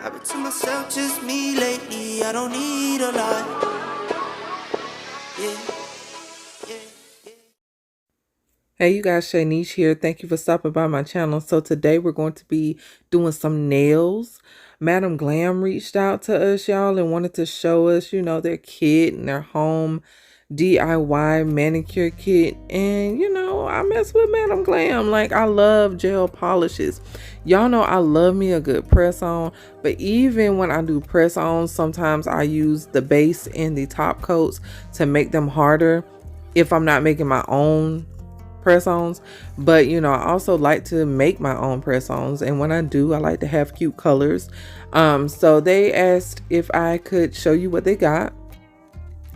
I've been to myself, just me lately. I don't need a lot. Yeah. Hey you guys, Shay Nish here. Thank you for stopping by my channel. So today we're going to be doing some nails. Madam Glam reached out to us, y'all, and wanted to show us, you know, their kit and their home DIY manicure kit. And, you know, I mess with Madam Glam. Like, I love gel polishes. Y'all know I love me a good press-on. But even when I do press-ons, sometimes I use the base and the top coats to make them harder if I'm not making my own press-ons. But you know, I also like to make my own press-ons, and when I do, I like to have cute colors. So they asked if I could show you what they got.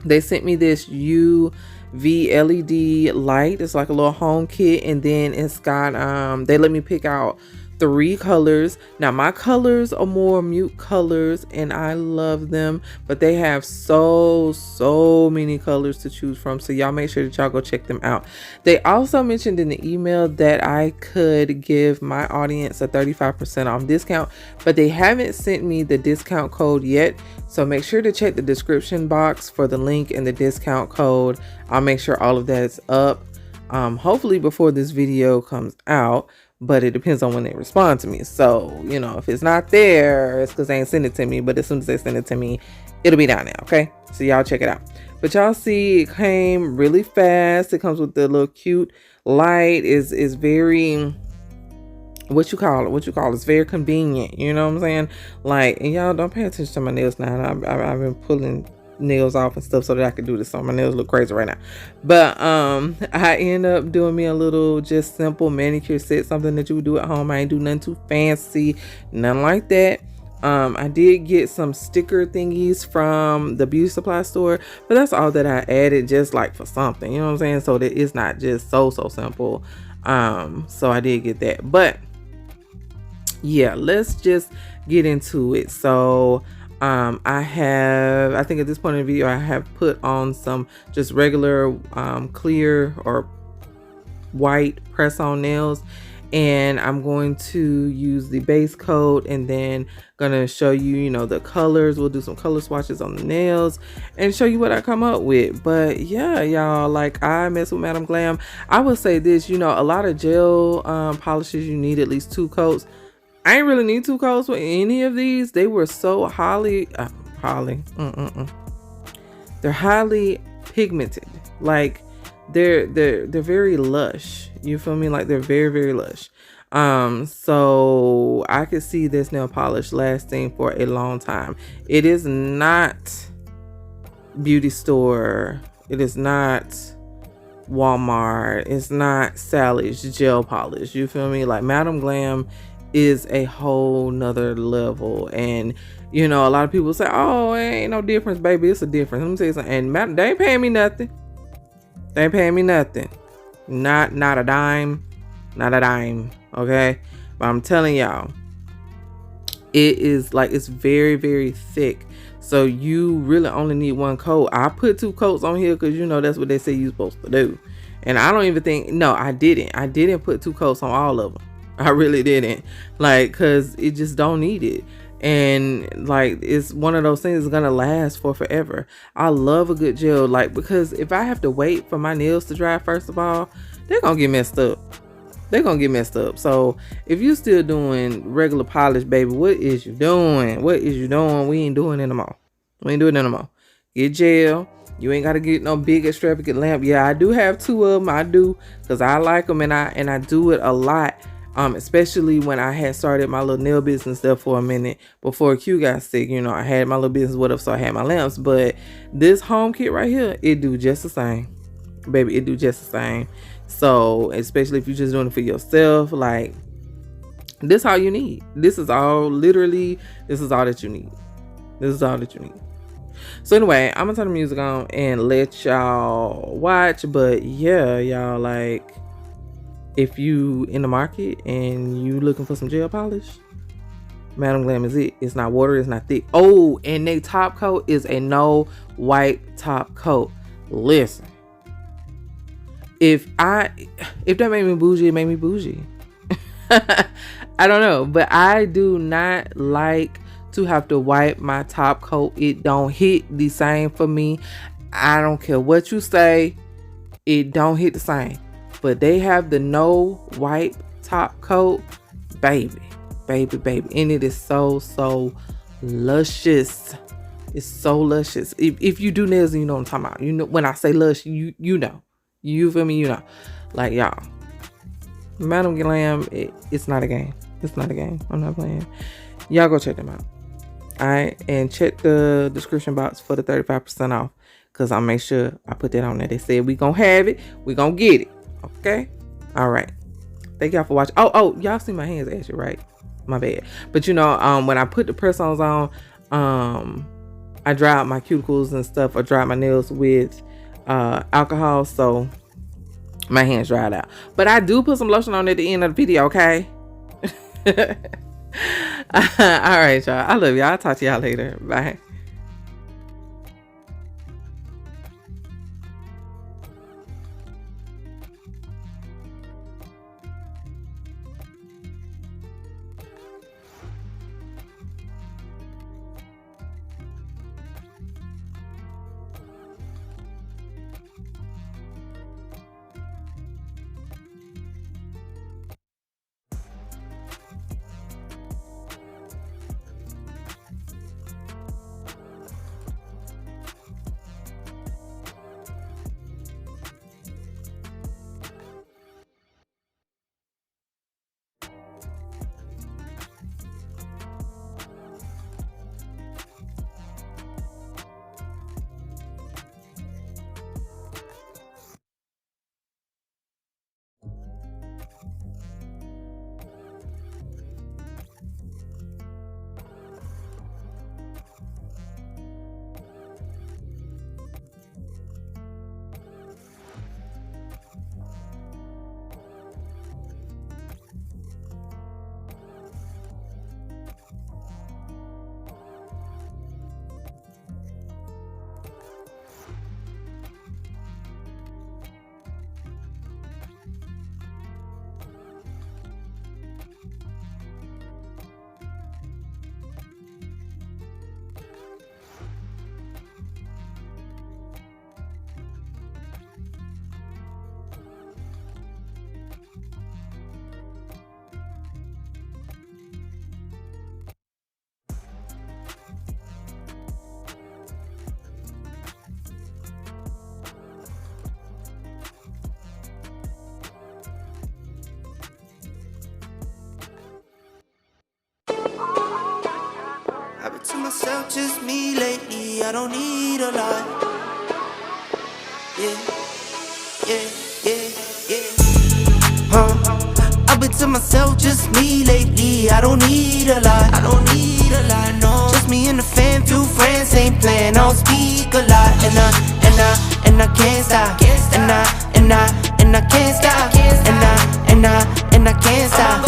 They sent me this UV LED light. It's like a little home kit, and then it's got they let me pick out 3 colors. Now my colors are more mute colors and I love them, but they have so many colors to choose from, so y'all make sure that y'all go check them out. They also mentioned in the email that I could give my audience a 35% off discount, but they haven't sent me the discount code yet, so make sure to check the description box for the link and the discount code. I'll make sure all of that's up hopefully before this video comes out, but it depends on when they respond to me. So, you know, if it's not there, it's because they ain't sent it to me, but as soon as they send it to me, it'll be down there, okay? So y'all check it out. But y'all see, it came really fast. It comes with the little cute light. Is very, what you call it, it's very convenient, you know what I'm saying? Like, and y'all don't pay attention to my nails now. I've been pulling nails off and stuff so that I could do this, so my nails look crazy right now. But I end up doing me a little just simple manicure set, something that you would do at home. I ain't do nothing too fancy, nothing like that. I did get some sticker thingies from the beauty supply store, but that's all that I added, just like for something, you know what I'm saying, so that it's not just so simple. So I did get that. But yeah, let's just get into it. So I think at this point in the video I have put on some just regular clear or white press-on nails, and I'm going to use the base coat and then gonna show you, you know, the colors. We'll do some color swatches on the nails and show you what I come up with. But yeah, y'all, like, I mess with Madam Glam. I would say this, you know, a lot of gel polishes, you need at least 2 coats. I ain't really need 2 coats with any of these. They were so they're highly pigmented. Like, they're very lush. You feel me? Like, they're very lush. So I could see this nail polish lasting for a long time. It is not beauty store. It is not Walmart. It's not Sally's gel polish. You feel me? Like, Madam Glam is a whole nother level. And you know, a lot of people say, oh, it ain't no difference, baby. It's a difference. Let me tell you something. And they ain't paying me nothing. They ain't paying me nothing. Not a dime. Not a dime. Okay. But I'm telling y'all, it is like, it's very thick. So you really only need 1 coat. I put 2 coats on here because, you know, that's what they say you're supposed to do. And I don't even think, no, I didn't put 2 coats on all of them. I really didn't, like, cause it just don't need it. And like, it's one of those things that's gonna last for forever. I love a good gel, like, because if I have to wait for my nails to dry, first of all, they're gonna get messed up. So if you still doing regular polish, baby, what is you doing? We ain't doing it no more. Get gel. You ain't gotta get no big extravagant lamp. Yeah, I do have 2 of them. I do, because I like them, and I do it a lot. Especially when I had started my little nail business there for a minute before Q got sick. You know, I had my little business with her, so I had my lamps. But this home kit right here, it do just the same, baby. It do just the same. So especially if you're just doing it for yourself, like, this all you need. This is all that you need. So anyway, I'm gonna turn the music on and let y'all watch. But yeah, y'all, like, if you in the market and you looking for some gel polish, Madam Glam is it. It's not water, it's not thick. Oh, and they top coat is a no wipe top coat. Listen, if that made me bougie, it made me bougie. I don't know, but I do not like to have to wipe my top coat. It don't hit the same for me. I don't care what you say, it don't hit the same. But they have the no wipe top coat, baby, and it is so luscious. It's so luscious. If you do nails, you know what I'm talking about. You know when I say lush, you know, you feel me? You know, like y'all, Madam Glam, it's not a game. It's not a game. I'm not playing. Y'all go check them out. All right, and check the description box for the 35% off, because I'll make sure I put that on there. They said we gonna have it, we gonna get it. Okay, all right. Thank y'all for watching. Oh, y'all see my hands actually, right? My bad. But you know, when I put the press-ons on, I dry out my cuticles and stuff, or dry out my nails with alcohol, so my hands dried out. But I do put some lotion on at the end of the video, okay? All right, y'all. I love y'all. I'll talk to y'all later. Bye. I've been to myself, just me lately. I don't need a lot. Yeah. I've been to myself, just me lately. I don't need a lot. No. Just me and the fam, few friends ain't playing. I don't speak a lot, and I can't stop. And I can't stop. And I can't stop. And I can't stop.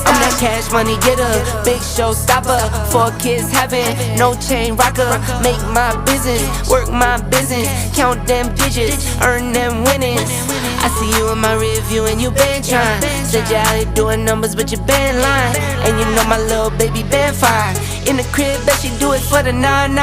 I'm that cash money getter, big show stopper. 4 kids having, no chain rocker. Make my business, work my business. Count them digits, earn them winnings. I see you in my review and you been trying. Said you out here doing numbers but you been lying. And you know my little baby been fine. In the crib, bet she do it for the 9-9.